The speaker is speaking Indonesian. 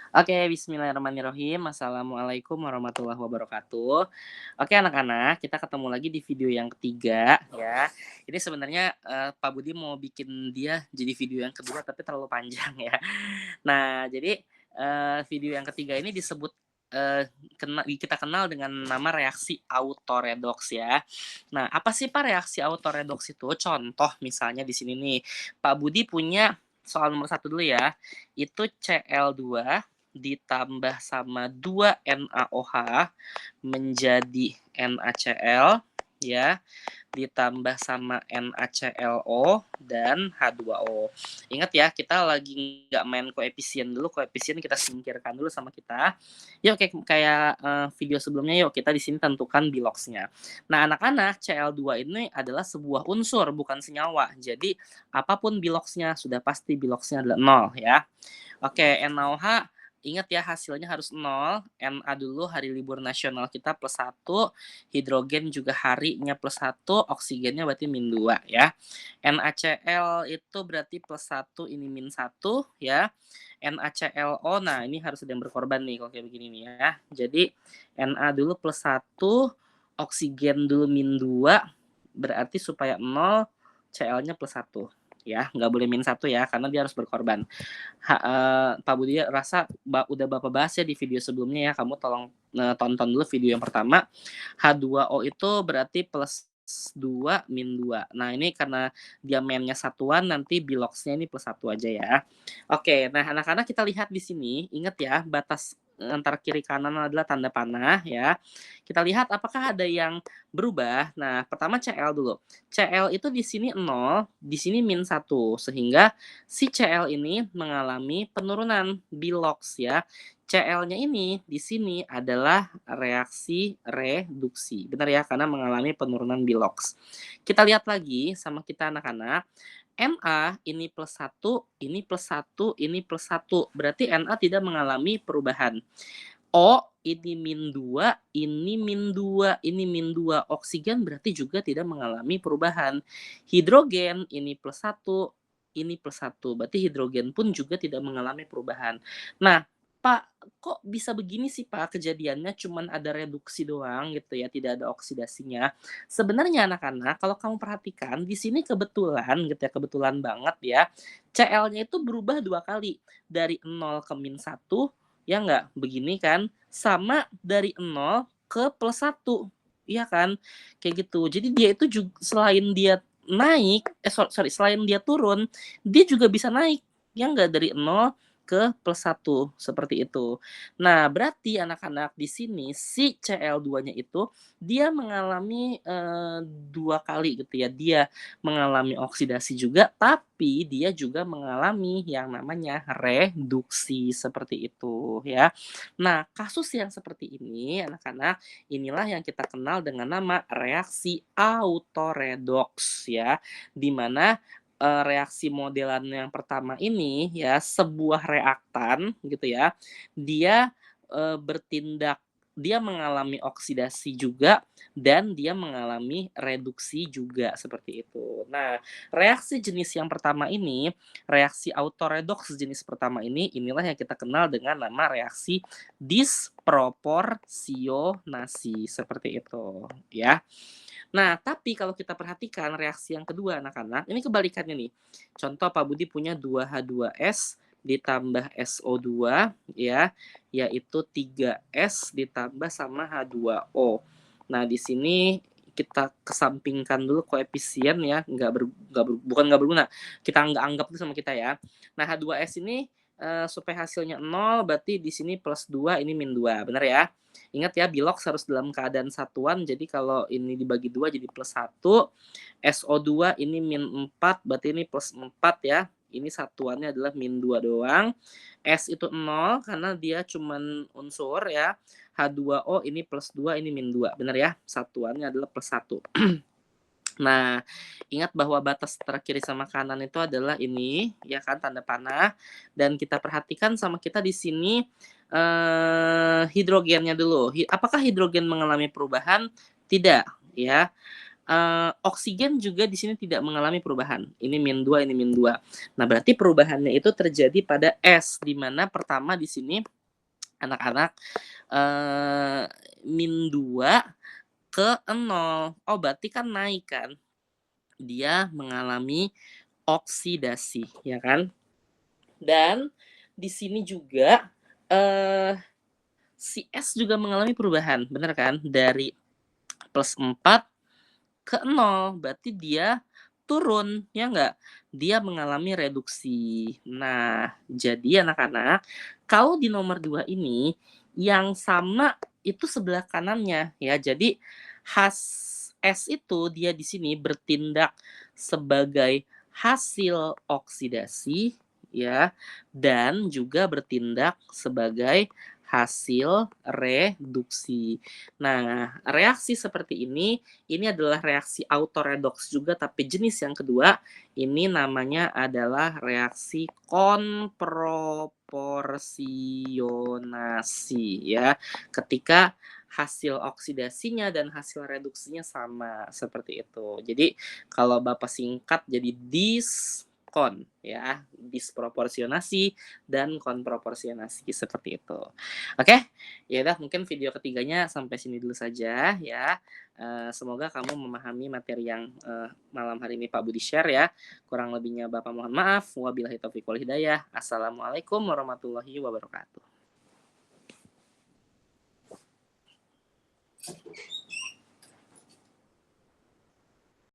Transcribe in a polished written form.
Oke, bismillahirrahmanirrahim. Assalamualaikum warahmatullahi wabarakatuh. Oke, anak-anak, kita ketemu lagi di video yang ketiga ya. Ini sebenarnya Pak Budi mau bikin dia jadi video yang kedua tapi terlalu panjang ya. Nah, jadi video yang ketiga ini disebut kita kenal dengan nama reaksi autoredoks ya. Nah, apa sih Pak reaksi autoredoks itu? Contoh misalnya di sini nih, Pak Budi punya soal nomor satu dulu ya. Itu Cl2 ditambah sama 2 NaOH menjadi NaCl ya, ditambah sama NaClO dan H2O. Ingat ya, kita lagi nggak main koefisien dulu, koefisien kita singkirkan dulu sama kita. Yuk kayak video sebelumnya, yuk kita di sini tentukan biloksnya. Nah, anak-anak, Cl2 ini adalah sebuah unsur, bukan senyawa. Jadi, apapun biloksnya, sudah pasti biloksnya adalah 0 ya. Oke, NaOH ingat ya hasilnya harus 0, Na dulu hari libur nasional kita plus 1, hidrogen juga harinya plus 1, oksigennya berarti min 2 ya. NaCl itu berarti plus 1, ini min 1 ya. NaClO, nah ini harus ada yang berkorban nih kalau kayak begini nih ya. Jadi Na dulu plus 1, oksigen dulu min 2, berarti supaya 0, Cl-nya plus 1 ya, nggak boleh min 1 ya, karena dia harus berkorban. Pak Budi rasa udah Bapak bahas ya di video sebelumnya ya, kamu tolong tonton dulu video yang pertama. H2O itu berarti plus 2 min 2. Nah, ini karena dia mennya satuan, nanti biloksnya ini plus 1 aja ya. Oke, nah anak-anak kita lihat di sini, ingat ya batas antara kiri kanan adalah tanda panah ya. Kita lihat apakah ada yang berubah. Nah, pertama Cl dulu. Cl itu di sini 0, di sini min 1, sehingga si Cl ini mengalami penurunan biloks ya. Cl-nya ini di sini adalah reaksi reduksi. Benar ya, karena mengalami penurunan biloks. Kita lihat lagi sama kita anak-anak. Na ini plus 1, ini plus 1, ini plus 1. Berarti Na tidak mengalami perubahan. O ini min 2, ini min 2, ini min 2. Oksigen berarti juga tidak mengalami perubahan. Hidrogen ini plus 1, ini plus 1. Berarti hidrogen pun juga tidak mengalami perubahan. Nah, Pak, kok bisa begini sih Pak kejadiannya cuman ada reduksi doang gitu ya, tidak ada oksidasinya. Sebenarnya anak-anak kalau kamu perhatikan di sini kebetulan gitu ya, kebetulan banget ya, Cl-nya itu berubah 2 kali, dari 0 ke min 1 ya nggak? Begini kan, sama dari 0 ke plus 1, iya kan? Kayak gitu. Jadi dia itu selain dia naik, sorry, selain dia turun, dia juga bisa naik, ya nggak? Dari 0 ke plus 1, seperti itu. Nah, berarti anak-anak di sini si Cl2-nya itu dia mengalami 2 kali gitu ya, dia mengalami oksidasi juga, tapi dia juga mengalami yang namanya reduksi, seperti itu ya. Nah, kasus yang seperti ini anak-anak, inilah yang kita kenal dengan nama reaksi autoredoks ya, di mana reaksi modelan yang pertama ini ya, sebuah reaktan gitu ya, dia bertindak, dia mengalami oksidasi juga dan dia mengalami reduksi juga, seperti itu. Nah, reaksi jenis yang pertama ini, reaksi autoredoks jenis pertama ini, inilah yang kita kenal dengan nama reaksi disproporsionasi, seperti itu ya. Nah, tapi kalau kita perhatikan reaksi yang kedua anak-anak, ini kebalikannya nih. Contoh Pak Budi punya 2H2S ditambah SO2 ya, yaitu 3S ditambah sama H2O. Nah, di sini kita kesampingkan dulu koefisien ya, bukan nggak berguna, kita nggak anggap itu sama kita ya. Nah, H2S ini supaya hasilnya 0, berarti di sini plus 2, ini min 2, benar ya? Ingat ya, biloks harus dalam keadaan satuan, jadi kalau ini dibagi 2 jadi plus 1, SO2 ini min 4, berarti ini plus 4 ya. Ini satuannya adalah min 2 doang. S itu 0 karena dia cuman unsur ya. H2O ini plus 2, ini min 2. Benar ya? Satuannya adalah plus 1. Nah, ingat bahwa batas antara kiri sama kanan itu adalah ini, ya kan, tanda panah. Dan kita perhatikan sama kita di sini hidrogennya dulu. Apakah hidrogen mengalami perubahan? Tidak, ya. Oksigen juga di sini tidak mengalami perubahan. Ini min 2, ini min 2. Nah, berarti perubahannya itu terjadi pada S, di mana pertama di sini Anak-anak, eee, min 2 ke 0. Oh, berarti kan naik kan? Dia mengalami oksidasi, ya kan? Dan di sini juga, eee, si S juga mengalami perubahan, bener kan? Dari +4 ke 0, berarti dia turun, ya nggak? Dia mengalami reduksi. Nah, jadi anak-anak, kalau di nomor 2 ini, yang sama itu sebelah kanannya, ya. Jadi, S itu dia di sini bertindak sebagai hasil oksidasi, ya, dan juga bertindak sebagai hasil reduksi. Nah, reaksi seperti ini adalah reaksi autoredoks juga, tapi jenis yang kedua, ini namanya adalah reaksi konproporsionasi ya. Ketika hasil oksidasinya dan hasil reduksinya sama, seperti itu. Jadi kalau Bapak singkat jadi diskon ya, disproporsionasi dan konproporsionasi seperti itu. Oke, ya udah mungkin video ketiganya sampai sini dulu saja ya. Semoga kamu memahami materi yang malam hari ini Pak Budi share ya. Kurang lebihnya Bapak mohon maaf. Wabillahi taufiq wal hidayah. Assalamualaikum warahmatullahi wabarakatuh.